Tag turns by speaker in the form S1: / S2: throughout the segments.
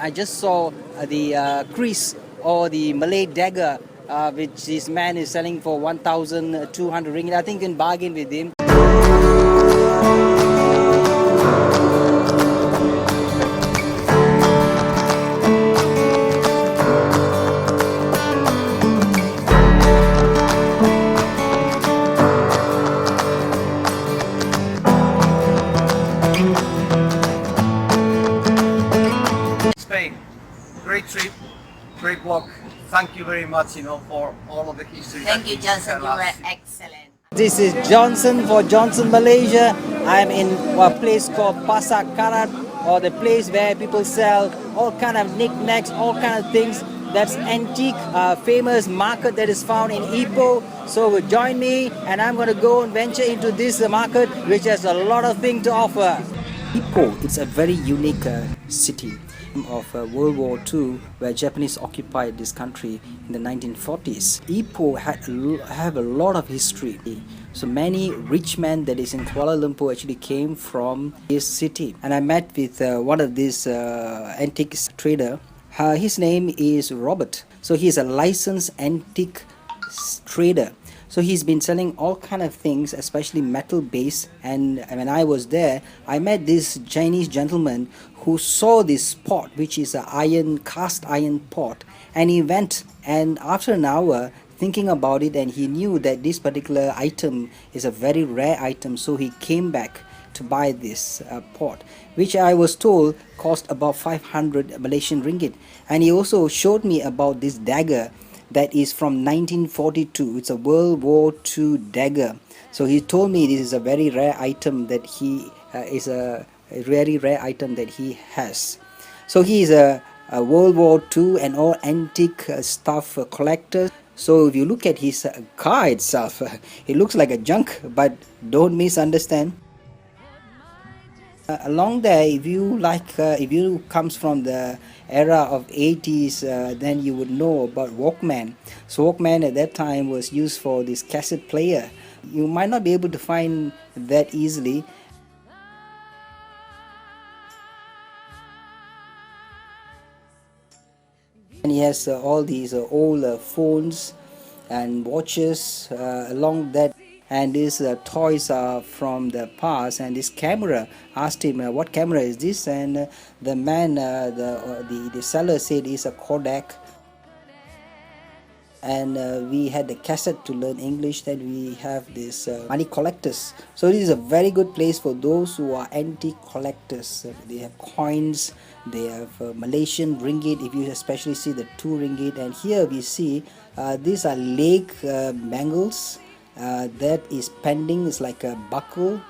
S1: I just saw the crease or the Malay Dagger, which this man is selling for 1,200 ringgit. I think you can bargain with him.
S2: Spain, great trip, great walk. Thank you very much, for all of the history.
S3: Thank you, Johnson. You were excellent.
S1: This is Johnson for Johnson Malaysia. I'm in a place called Pasar Karat, or the place where people sell all kind of knickknacks, all kind of things that's antique, famous market that is found in Ipoh. So join me and I'm going to go and venture into this market which has a lot of things to offer. Ipoh, it's a very unique city of World War II, where Japanese occupied this country in the 1940s. Ipoh have a lot of history. So many rich men that is in Kuala Lumpur actually came from this city. And I met with one of these antiques trader. His name is Robert. So he's a licensed antique trader. So he's been selling all kind of things, especially metal base. And when I was there, I met this Chinese gentleman who saw this pot, which is a cast iron pot, and he went, and after an hour thinking about it, and he knew that this particular item is a very rare item, so he came back to buy this pot, which I was told cost about 500 Malaysian ringgit. And he also showed me about this dagger that is from 1942. It's a World War II dagger. So he told me this is a very rare item that he has. So he is a World War II and all antique stuff collector. So if you look at his car itself, it looks like a junk, but don't misunderstand. Along there, if you comes from the era of 80s, then you would know about Walkman. So Walkman at that time was used for this cassette player. You might not be able to find that easily. And he has all these old phones and watches along that. And these toys are from the past. And this camera, asked him what camera is this, and the man, the seller said it's a Kodak. And we had the cassette to learn English. Then we have this money collectors. So this is a very good place for those who are antique collectors. They have coins, they have Malaysian ringgit, if you especially see the 2 ringgit. And here we see these are leg bangles. That is pending, it's like a buckle.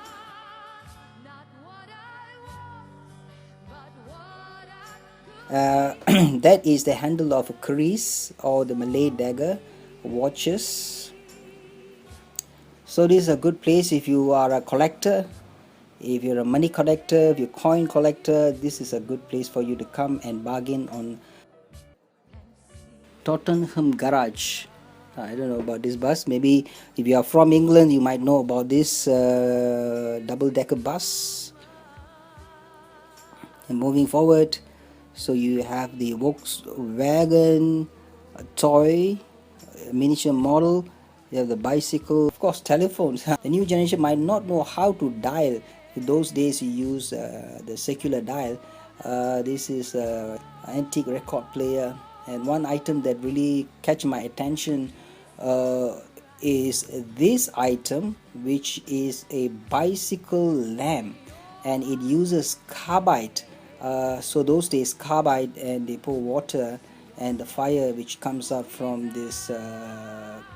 S1: That is the handle of a keris or the Malay Dagger watches. So this is a good place if you are a collector, if you're a money collector, if you're a coin collector. This is a good place for you to come and bargain on. Tottenham Garage. I don't know about this bus. Maybe if you are from England, you might know about this double-decker bus. And moving forward, so you have the Volkswagen toy, miniature model. You have the bicycle, of course, telephones. The new generation might not know how to dial. In those days, you use the circular dial. This is an antique record player. And one item that really catch my attention is this item, which is a bicycle lamp, and it uses carbide. So those days, carbide, and they pour water, and the fire which comes up from this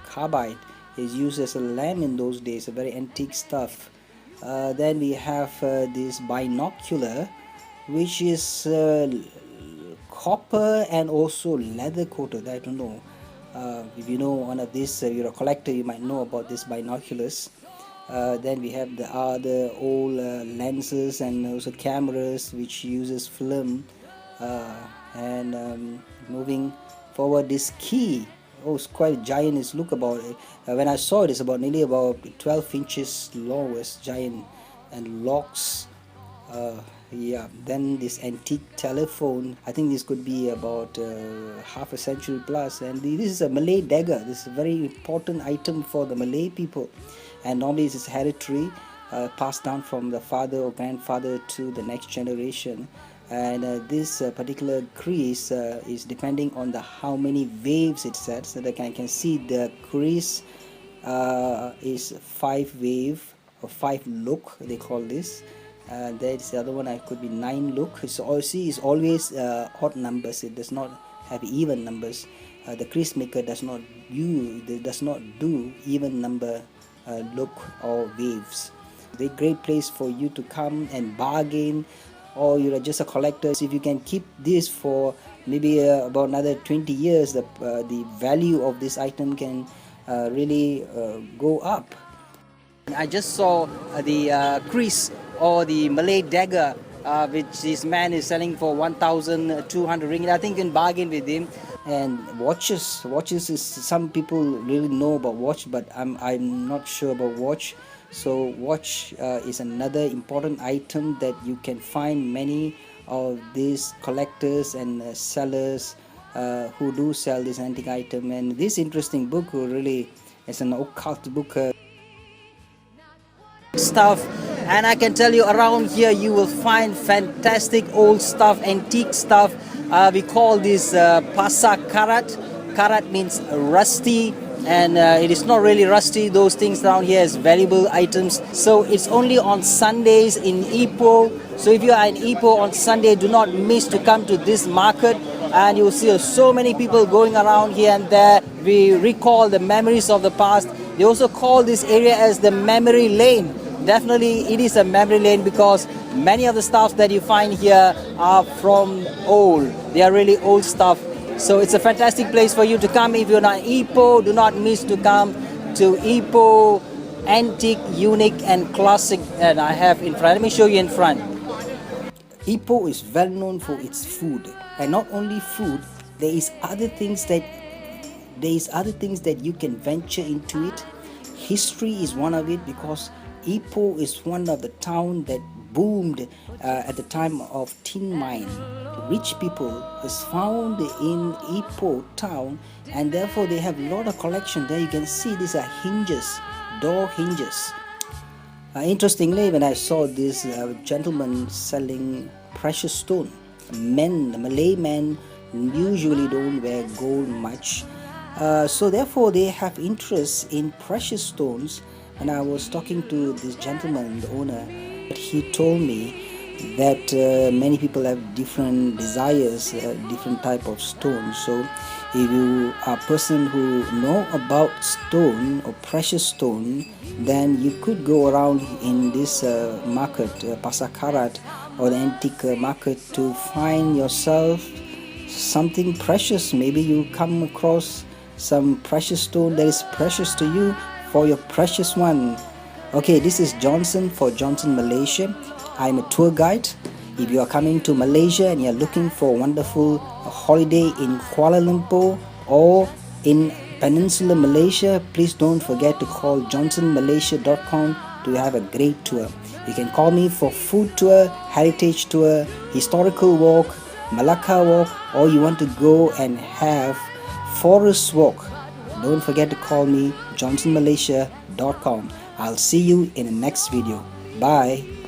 S1: carbide is used as a lamp in those days. A very antique stuff. Then we have this binocular, which is copper and also leather coated. I don't know. If you know one of these, you're a collector, you might know about these binoculars. Then we have the other old lenses and also cameras which uses film. And moving forward, this key, oh, it's quite giant. It's look about when I saw it, it's about nearly about 12 inches long. It's giant, and locks. Yeah, then this antique telephone, I think this could be about half a century plus, and this is a Malay dagger. This is a very important item for the Malay people, and normally this is hereditary, passed down from the father or grandfather to the next generation. And this particular crease is depending on the how many waves it sets. So that I can see the crease is 5 wave or 5 look, they call this. There's the other one, I could be 9 look. So see, it's always odd numbers. It does not have even numbers. The crease maker does not do even number look or waves. They're a great place for you to come and bargain, or you're just a collector. If you can keep this for maybe about another 20 years, the value of this item can really go up. I just saw the crease or the Malay dagger, which this man is selling for 1,200 ringgit. I think you can bargain with him. And watches is, some people really know about watch, but I'm not sure about watch. So watch is another important item that you can find many of these collectors and sellers who do sell this antique item. And this interesting book really is an occult book. Stuff, and I can tell you around here you will find fantastic old stuff, antique stuff. We call this pasar karat. Karat means rusty, and it is not really rusty. Those things down here is valuable items. So it's only on Sundays in Ipoh. So if you are in Ipoh on Sunday, do not miss to come to this market, and you will see so many people going around here and there. We recall the memories of the past. They also call this area as the memory lane. Definitely it is a memory lane because many of the stuff that you find here are from old. They are really old stuff. So it's a fantastic place for you to come. If you're not in Ipoh, do not miss to come to Ipoh Antique, Unique and Classic. And I have in front, let me show you in front. Ipoh is well known for its food, and not only food, there is other things that you can venture into it. History is one of it, because Ipoh is one of the town that boomed at the time of tin mine. Rich people is found in Ipoh town, and therefore they have a lot of collection there. You can see these are hinges, door hinges. Interestingly, when I saw this gentleman selling precious stone, Malay men usually don't wear gold much, so therefore they have interest in precious stones. And I was talking to this gentleman, the owner. He told me that many people have different desires, different type of stones. So if you are a person who know about stone or precious stone, then you could go around in this market, Pasar Karat, or the antique market, to find yourself something precious. Maybe you come across some precious stone that is precious to you, for your precious one. Okay, this is Johnson for Johnson Malaysia. I'm a tour guide. If you are coming to Malaysia and you're looking for a wonderful holiday in Kuala Lumpur or in Peninsular Malaysia, please don't forget to call johnsonmalaysia.com to have a great tour. You can call me for food tour, heritage tour, historical walk, Malacca walk, or you want to go and have forest walk. Don't forget to call me johnsonmalaysia.com. I'll see you in the next video. Bye.